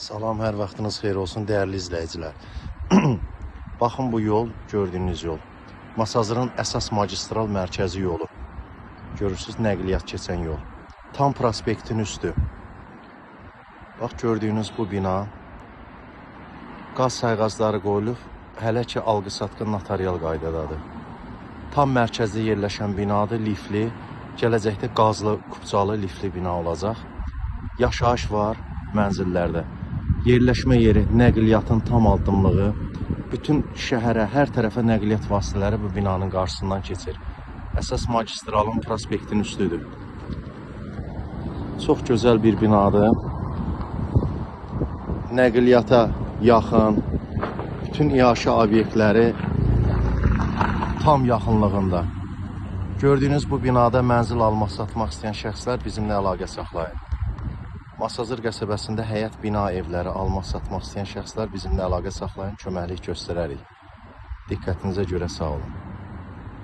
Salam, hər vaxtınız xeyir olsun, dəyərli izləyicilər. Baxın, bu yol, gördüyünüz yol. Masazırın əsas magistral mərkəzi yolu. Görürsünüz, nəqliyyat keçən yol. Tam prospektin üstü. Bax, gördüyünüz bu bina. Qaz sayğacları qoyulub, hələ ki, alqı-satqı notarial qaydadadır. Tam mərkəzdə yerləşən binadır, lifli. Gələcəkdə qazlı, kubcalı, lifli bina olacaq. Yaşayış var mənzillərdə. Yerləşmə yeri, nəqliyyatın tam addımlığı, bütün şəhərə, hər tərəfə nəqliyyat vasitələri bu binanın qarşısından keçir. Əsas magistralın prospektin üstüdür. Çox gözəl bir binadır. Nəqliyyata yaxın, bütün iaşə obyektləri tam yaxınlığında. Gördüyünüz bu binada mənzil almaq, satmaq istəyən şəxslər bizimlə əlaqə saxlayın. Masazır qəsəbəsində həyət bina evləri almaq, satmaq istəyən şəxslər bizimlə əlaqə saxlayın, köməklik göstərərik. Diqqətinizə görə sağ olun.